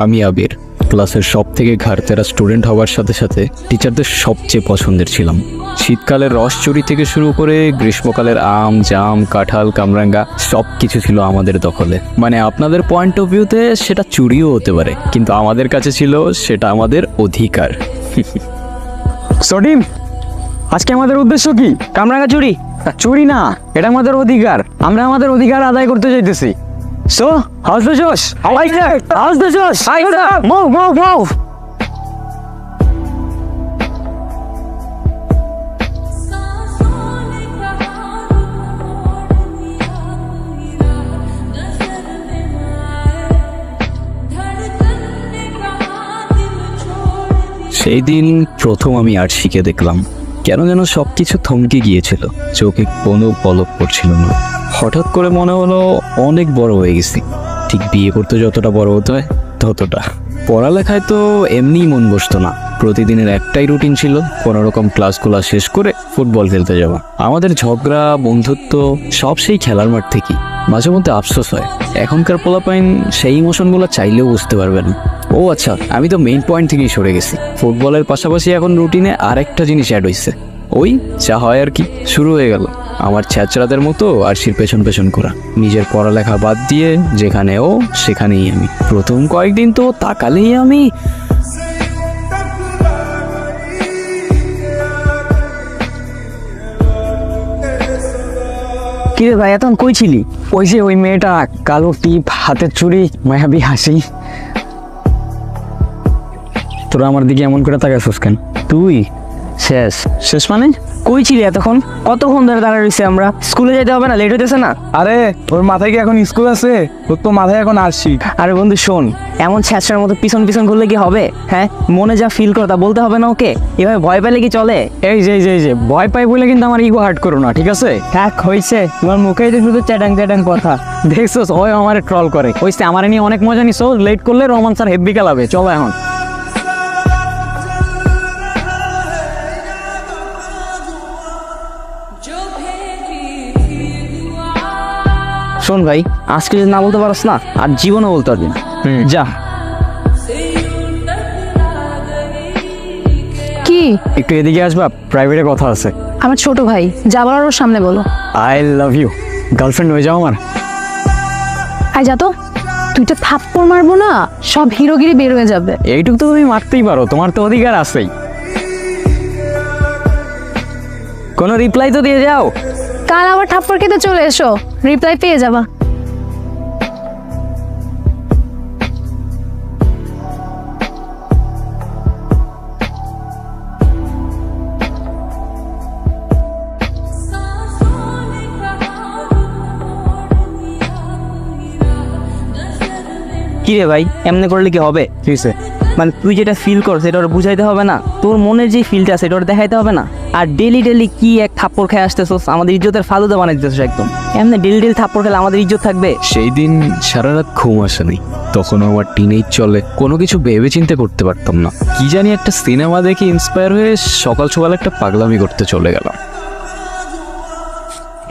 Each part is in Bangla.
আমি আবির। ক্লাসের সব থেকে ঘাড়তেরা স্টুডেন্ট হওয়ার সাথে সাথে টিচারদের সবচেয়ে পছন্দের ছিলাম। শীতকালের রস চুরি থেকে শুরু করে গ্রীষ্মকালের আম, জাম, কাঁঠাল, কামরাঙ্গা সব কিছু ছিল আমাদের দখলে। মানে আপনাদের পয়েন্ট অফ ভিউতে সেটা চুরিও হতে পারে, কিন্তু আমাদের কাছে ছিল সেটা আমাদের অধিকার। সডিম, আজকে আমাদের উদ্দেশ্য কি? কামরাঙ্গা চুরি? চুরি না, এটা আমাদের অধিকার। আমরা আমাদের অধিকার আদায় করতে চাইতেছি। সো হাউস দ্য জোশ, হাউস দ্য জোশ, মুভ মুভ মুভ। সেই দিন প্রথম আমি আর্ট শিখে দেখলাম কেন যেন সব কিছু থমকে গিয়েছিল, চোখে কোনো পলক পড়ছিল না। হঠাৎ করে মনে হলো অনেক বড় হয়ে গেছি, ঠিক বিয়ে করতে যতটা বড় হতে হয় ততটা। পড়ালেখায় তো এমনিই মন বসতো না। প্রতিদিনের একটাই রুটিন ছিল, কোনোরকম ক্লাসগুলো শেষ করে ফুটবল খেলতে যাওয়া। আমাদের ঝগড়া, বন্ধুত্ব সব সেই খেলার মাঠ থেকেই। মাঝে মধ্যে আফসোস হয় এখনকার পোলাপাইন সেই ইমোশনগুলো চাইলেও বুঝতে পারবে না। ও আচ্ছা, আমি তো মেইন পয়েন্ট থেকেই সরে গেছি। ফুটবলের পাশাপাশি এখন রুটিনে আরেকটা জিনিস অ্যাড হয়েছে, ওই যা হয় আর কি। শুরু হয়ে গেল আমার ছ্যাঁচড়াদের মতো আরশির পেছন পেছন করা। নিজের পড়ালেখা বাদ দিয়ে যেখানে ও সেখানেই আমি। প্রথম কয়েকদিন তো তাকালেই আমি কিরে ভাই, এতক্ষণ কই ছিলি? ওই যে ওই মেয়েটা, কালো টিপ, হাতের চুড়ি, মায়াবী হাসি। তোরা আমার দিকে এমন করে তাকাইছিস কেন? তুই শেষ? শেষ মানে? কই ছিলি এতক্ষণ? কতক্ষণ ধরে দাঁড়ায় রইছি আমরা? স্কুলে যেতে হবে না? লেট হইতেছে না? আরে ওর মাথায় কি এখন স্কুল আছে? ওর তো মাথায় এখন আরশি। আরে বন্ধু শোন, এমন ছ্যাঁচড়ার মতো পিছন পিছন ঘুরলে কি হবে? হ্যাঁ, মনে যা ফিল করো তা বলতে হবে না ওকে? এভাবে ভয় পেলে কি চলে? এই যে ভয় পাই বলে কিন্তু আমার ইগো হার্ট করো না, ঠিক আছে? থাক, হইছে। তোমার মুখেই তো শুধু চ্যাটাং চ্যাটাং কথা। দেখছোস, ওই আমার ট্রল করে। হইছে, আমার নিয়ে অনেক মজা নিছো। লেট করলে রোমান্স আর হেব্বি খেলাবে। চলো এখন। শোন ভাই, আজকে যদি না বলতে পারস না, আর জীবনও বলতে পারবি না। যা। কি? একটু এদিকে আসবা, প্রাইভেটে কথা আছে। আমার ছোট ভাই, যা বলার ওর সামনে বলো। I love you. গার্লফ্রেন্ড হয়ে যাও আমার। আয় যা তো, তুই তো থাপ্পড় মারবো না, সব হিরোগিরি বের হয়ে যাবে। এইটুকু তো তুমি মারতেই পারো, তোমার তো অধিকার আছেই। কোনো রিপ্লাই তো দিয়ে যাও। কাল আবার থাপ্পড় খেতে চলে এসো, রিপ্লাই পেয়ে যাবা। কি রে ভাই, এমনি করলে কি হবে? কিসে? মানে তুই যেটা ফিল কর সেটা ওর বুঝাইতে হবে না? তোর মনের যে ফিলটা আছে এটা ওর দেখাইতে হবে না? আর ডেলি ডেলি কি এক থাপ্পড় খেয়ে আসতেছস, আমাদের ইজ্জতের ফালুদা বানাই দিতেছস একদম। এমনি ডেলি ডেলি থাপ্পড় খেলে আমাদের ইজ্জত থাকবে? সেই দিন সারা রাত ঘুম আসেনি। তখনও আমার টিনেজ চলে, কোনো কিছু ভেবে চিন্তা করতে পারতাম না। কি জানি একটা সিনেমা দেখে ইন্সপায়ার হয়ে সকাল সকাল একটা পাগলামি করতে চলে গেলাম।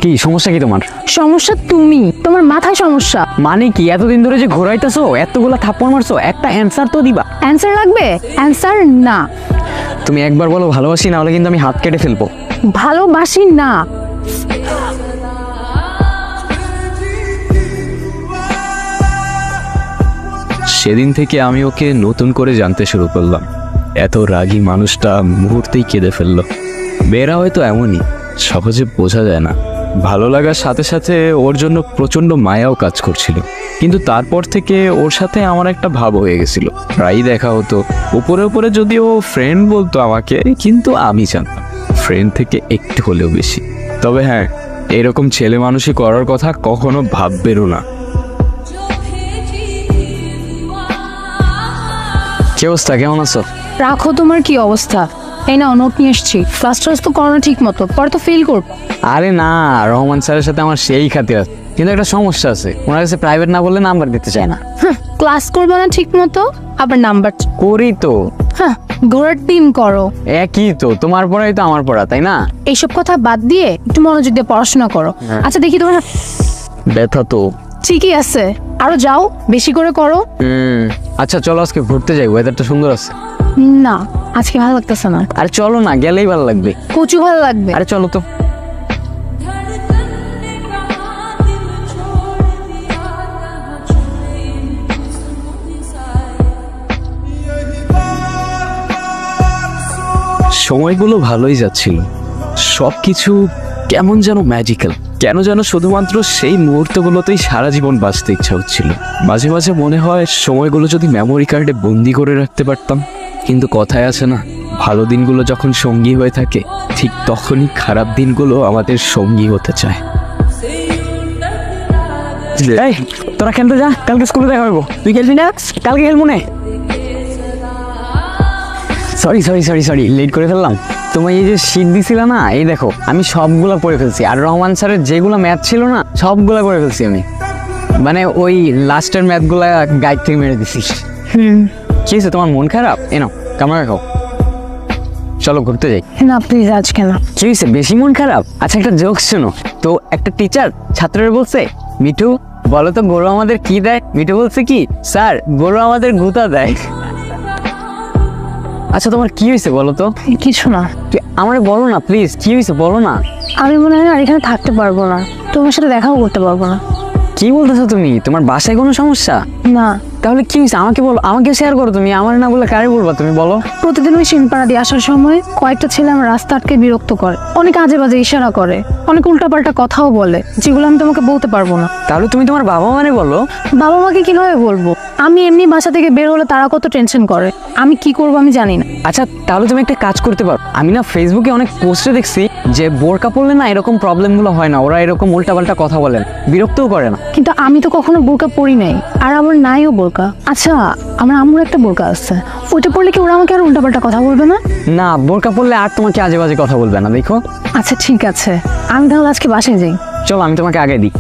কি সমস্যা? কি তোমার সমস্যা তুমি, তোমার মাথায় সমস্যা। মানে কি? এতদিন ধরে যে ঘোরাইতেছো, এতগুলা থাপ্পড় মারছো, একটা অ্যান্সার তো দিবা। অ্যান্সার লাগবে? অ্যান্সার না। তুমি একবার বলো ভালোবাসি, না হলে কিন্তু আমি হাত কেটে ফেলবো। ভালোবাসি না। সেদিন থেকে আমি ওকে নতুন করে জানতে শুরু করলাম। এত রাগী মানুষটা মুহূর্তেই কেঁদে ফেললো। মেয়েরা হয়তো এমনই, সহজে বোঝা যায় না। ভালো লাগার সাথে সাথে ওর জন্য প্রচণ্ড মায়াও কাজ করছিল। কিন্তু তারপর থেকে ওর সাথে আমার একটা ভাব হয়ে গেছিল। প্রায়ই দেখা হতো। উপরে উপরে যদিও ফ্রেন্ড বলতো আমাকে, কিন্তু আমি জানতাম ফ্রেন্ড থেকে একটু হলেও বেশি। তবে হ্যাঁ, এরকম ছেলে মানুষই করার কথা কখনো ভাববেনও না। কি অবস্থা, কেমন আছো? রাখো তোমার কি অবস্থা। এই নাও, নোট নিয়ে এসছি। ক্লাস টাস তো করো না ঠিক মতো, পরে তো ফেল করবো। আরে না, রহমান স্যারের সাথে আমার সেই খাতির আছে, কিন্তু একটা সমস্যা আছে। ওনার কাছে প্রাইভেট না বললে নাম্বার দিতে চায় না। ক্লাস করবে না ঠিক মতো, আবার নাম্বার। করি তো। হ্যাঁ, ঘোরার দিন করো। একই তো, তোমার পড়াই তো আমার পড়া, তাই না? এইসব কথা বাদ দিয়ে একটু মনোযোগ দিয়ে পড়াশোনা করো। আচ্ছা দেখি তোমার ব্যথা তো ঠিকই আছে, আরো যাও, বেশি করে করো। আচ্ছা চলো আজকে ঘুরতে যাই, ওয়েদারটা সুন্দর আছে। না, আজকে ভালো লাগতেছে না। আরে চলো না, গেলেই ভালো লাগবে। কচু ভালো লাগবে। আরে চলো তো। সময়গুলো ভালোই যাচ্ছিল, সব কিছু কেমন যেন ম্যাজিক্যাল। কেন যেন শুধুমাত্র সেই মুহূর্তগুলোতেই সারা জীবন বাঁচতে ইচ্ছা হচ্ছিল। মাঝে মাঝে মনে হয় সময়গুলো যদি মেমোরি কার্ডে বন্দি করে রাখতে পারতাম। কিন্তু কথায় আছে না, ভালো দিনগুলো যখন সঙ্গী হয়ে থাকে, ঠিক তখনই খারাপ দিনগুলো আমাদের সঙ্গী হতে চায়। এই তোরা খেলতে যা, কালকে স্কুলে দেখা হইব। তুই খেলবি না? কালকে খেলবো না। Sorry sorry sorry sorry, late করে ফেললাম। তোমার এই যে শীট দিছিল না, এই দেখো আমি সবগুলো পড়ে ফেলছি। আর রহমান স্যারের যেগুলো ম্যাথ ছিল না, সবগুলো পড়ে ফেলছি আমি। মানে ওই লাস্টের ম্যাথগুলা গাইড থেকে মেরে দিছি। কি হয়েছে, তোমার মন খারাপ? এনো কামড়া খাও, চলো ঘুরতে যাই। না প্লিজ, আজকে না। কি হয়েছে, বেশি মন খারাপ? আচ্ছা একটা জোক শোনো তো। একটা টিচার ছাত্রের বলছে, মিঠু বলো তো গরু আমাদের কি দেয়? মিঠু বলছে কি, স্যার গরু আমাদের গুতা দেয়। আচ্ছা তোমার কি হয়েছে বলো তো? কিছু না। তুই আমার বলো না প্লিজ, কি হয়েছে বলো না। আমি মনে হয় আর এখানে থাকতে পারবো না, তোমার সাথে দেখাও করতে পারবো না। কি বলতেছো তুমি? তোমার বাসায় কোনো সমস্যা? না। তাহলে কি হয়েছে আমাকে বলো, আমাকে শেয়ার করো তুমি। আমার না বলে কারে বলবা তুমি, বলো। প্রতিদিন ওই সিনপাড়া দিয়ে আসার সময় কয়েকটা ছেলে আমার রাস্তা আটকে বিরক্ত করে, অনেক আজে বাজে ইশারা করে, অনেক উল্টাপাল্টা কথাও বলে, যেগুলো আমি তোমাকে বলতে পারবো না। তাহলে তুমি তোমার বাবা মানে বলো। বাবা মাকে কিভাবে বলবো? আমি এমনি বাসা থেকে বের হলে তারা কত টেনশন করে, আমি কি করবো আমি জানি না। আচ্ছা তাহলে তুমি একটা কাজ করতে পারো। আমি না ফেসবুকে অনেক পোস্টে দেখছি যে বোরকা পড়লে না এরকম প্রবলেমগুলো হয় না, ওরা এরকম উল্টাপাল্টা কথা বলেন, বিরক্তও করে না। কিন্তু আমি তো কখনো বোরকা পরি নাই, আর আমার নাইও বোরকা। আচ্ছা আমার আম্মুর একটা বোরকা আছে, ওইটা পরলে কি ওরা আমাকে আর উল্টাপাল্টা কথা বলবে না? না, বোরকা পড়লে আর তোমাকে আজে বাজে কথা বলবে না, দেখো। আচ্ছা ঠিক আছে, আমি তাহলে আজকে বাসায় যাই। চলো আমি তোমাকে আগে দিই।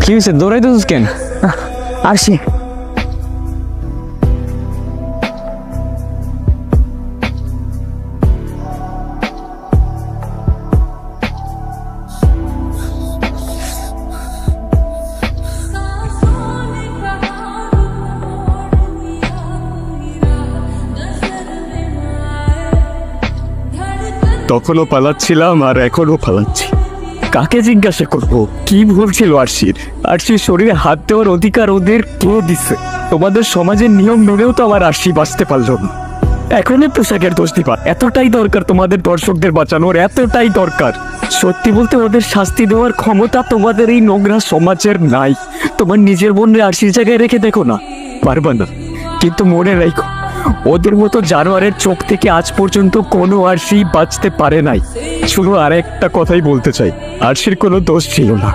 কি হয়েছে, দৌড়াইতেছিস কেন? আসি। তখনও পালাচ্ছিলাম আর এখনো পালাচ্ছি। কাকে জিজ্ঞাসা করবো কি ভুল ছিল আরশির? আরশির শরীরে হাত দেওয়ার অধিকার ওদের কে দিচ্ছে? তোমাদের সমাজের নিয়ম মেনেও তো আমার আরশি বাঁচতে পারলো না। এখনই পোশাকের দোষ দিবা? এতটাই দরকার তোমাদের দর্শকদের বাঁচানোর? এতটাই দরকার? সত্যি বলতে ওদের শাস্তি দেওয়ার ক্ষমতা তোমাদের এই নোংরা সমাজের নাই। তোমার নিজের বোনরে আরশির জায়গায় রেখে দেখো না, পারবা না। কিন্তু মনে রাখো, ওদের মতো জানোয়ারের চোখ থেকে আজ পর্যন্ত কোনো আরশি বাঁচতে পারে নাই। শুধু আর একটা কথাই বলতে চাই, আরশির কোনো দোষ ছিল না।